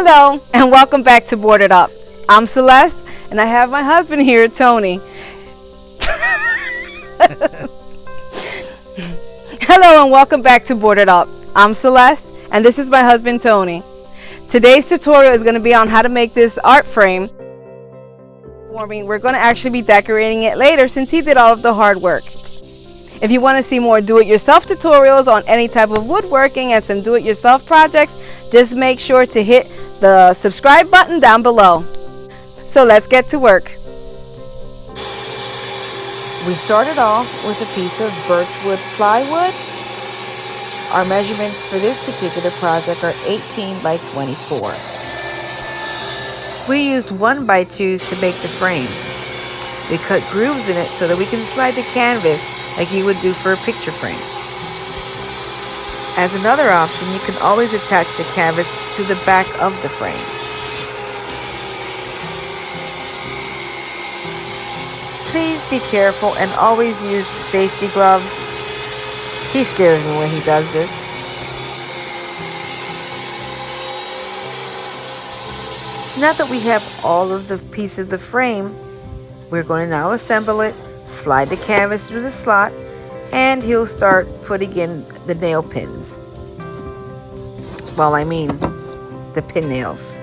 Hello and welcome back to Board It Up. I'm Celeste and I have my husband here, Tony. Hello and welcome back to Board It Up. I'm Celeste and this is my husband, Tony. Today's tutorial is going to be on how to make this art frame. We're going to actually be decorating it later since he did all of the hard work. If you want to see more do-it-yourself tutorials on any type of woodworking and some do-it-yourself projects, just make sure to hit the subscribe button down below. So let's get to work. We started off with a piece of birchwood plywood. Our measurements for this particular project are 18 by 24. We used 1x2s to make the frame. We cut grooves in it so that we can slide the canvas like you would do for a picture frame. As another option, you can always attach the canvas to the back of the frame. Please be careful and always use safety gloves. He scares me when he does this. Now that we have all of the pieces of the frame, we're going to now assemble it, slide the canvas through the slot, and he'll start putting in the nail pins. Well, I mean the pin nails.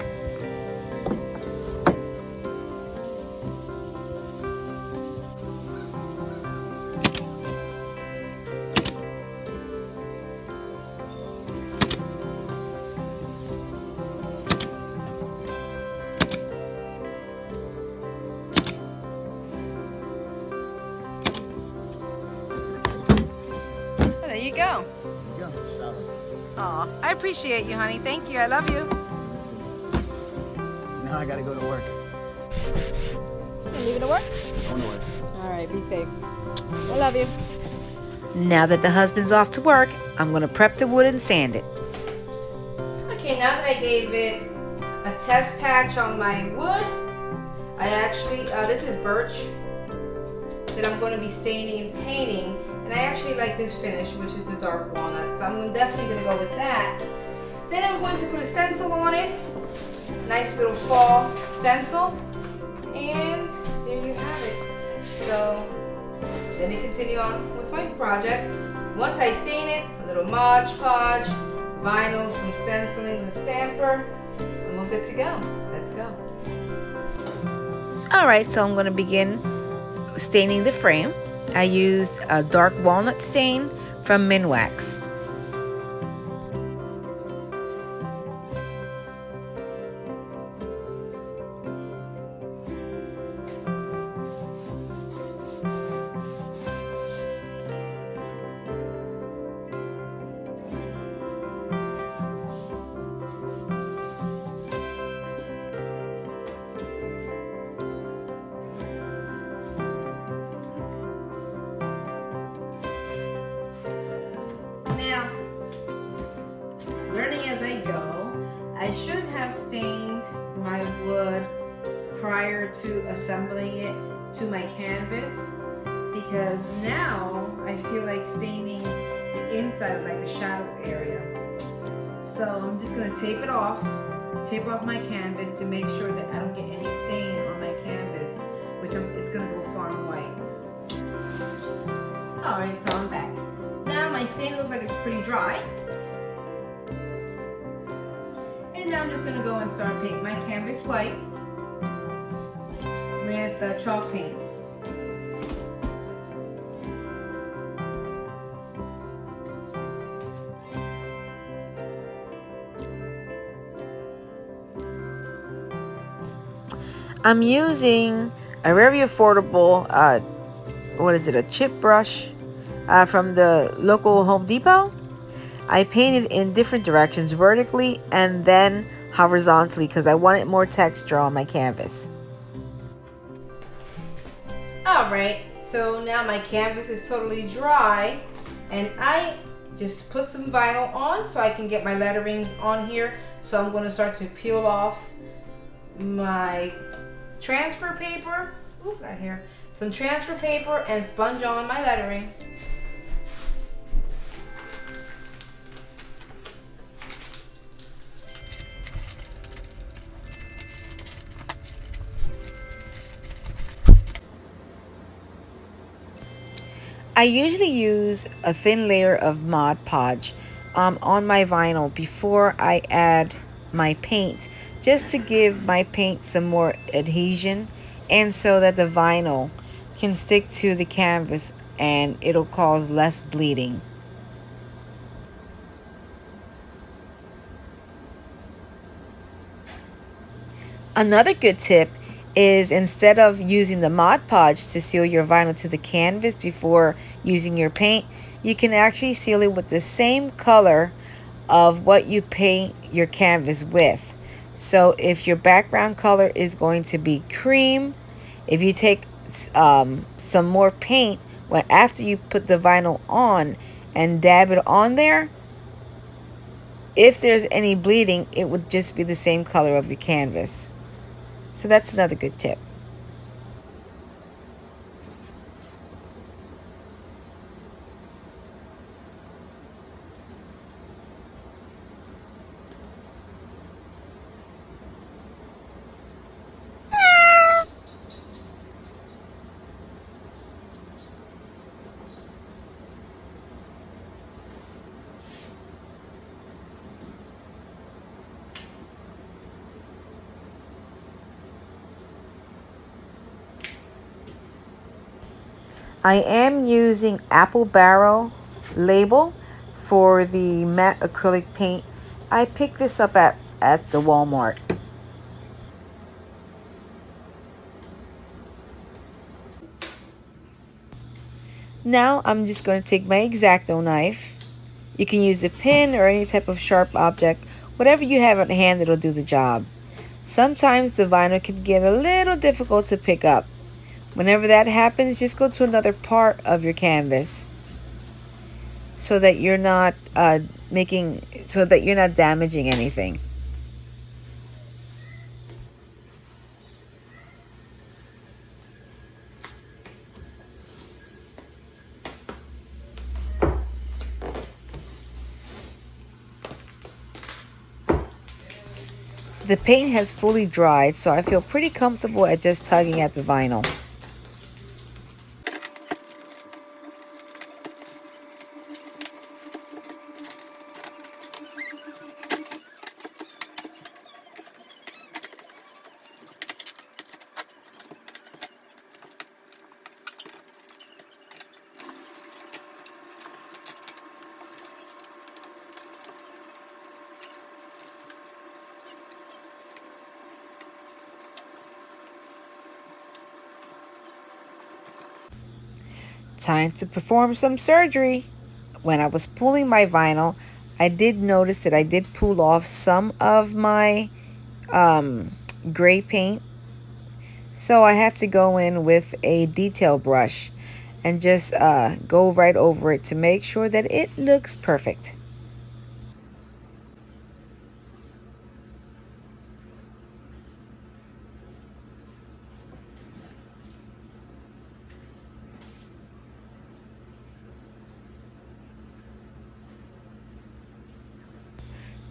There you go. There you go. Solid. Aw, I appreciate you, honey. Thank you. I love you. Now I gotta go to work. You leaving to work? Going to work. All right, be safe. I love you. Now that the husband's off to work, I'm going to prep the wood and sand it. Okay, now that I gave it a test patch on my wood, I actually, this is birch that I'm going to be staining and painting. And I actually like this finish, which is the dark walnut. So I'm definitely going to go with that. Then I'm going to put a stencil on it. Nice little fall stencil. And there you have it. So let me continue on with my project. Once I stain it, a little Mod Podge, vinyl, some stenciling with a stamper, and we're good to go. Let's go. Alright, so I'm going to begin staining the frame. I used a dark walnut stain from Minwax. Now, learning as I go, I should have stained my wood prior to assembling it to my canvas, because now I feel like staining the inside, like the shadow area. So I'm just going to tape off my canvas to make sure that I don't get any stain on my canvas, which it's going to go farm white. Alright, so I'm back. Now my stain looks like it's pretty dry. And now I'm just going to go and start painting my canvas white with chalk paint. I'm using a very affordable, a chip brush from the local Home Depot. I painted in different directions, vertically and then horizontally, because I wanted more texture on my canvas. Alright, so now my canvas is totally dry, and I just put some vinyl on so I can get my letterings on here. So I'm going to start to peel off my transfer paper. Ooh, got here. Some transfer paper and sponge on my lettering. I usually use a thin layer of Mod Podge on my vinyl before I add my paint, just to give my paint some more adhesion and so that the vinyl can stick to the canvas and it'll cause less bleeding. Another good tip is, instead of using the Mod Podge to seal your vinyl to the canvas before using your paint, you can actually seal it with the same color of what you paint your canvas with. So if your background color is going to be cream, if you take some more paint after you put the vinyl on and dab it on there, if there's any bleeding, it would just be the same color of your canvas. So that's another good tip. I am using apple barrel label for the matte acrylic paint. I picked this up at the Walmart. Now I'm just going to take my X-Acto knife. You can use a pin or any type of sharp object. Whatever you have at hand, it'll do the job. Sometimes the vinyl can get a little difficult to pick up. Whenever that happens, just go to another part of your canvas so that you're not damaging anything. The paint has fully dried, so I feel pretty comfortable at just tugging at the vinyl. Time to perform some surgery. When I was pulling my vinyl, I did notice that I did pull off some of my gray paint. So I have to go in with a detail brush and just go right over it to make sure that it looks perfect.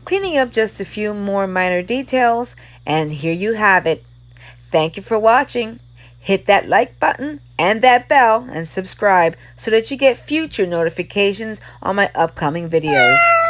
Cleaning up just a few more minor details, and here you have it. Thank you for watching. Hit that like button and that bell and subscribe so that you get future notifications on my upcoming videos.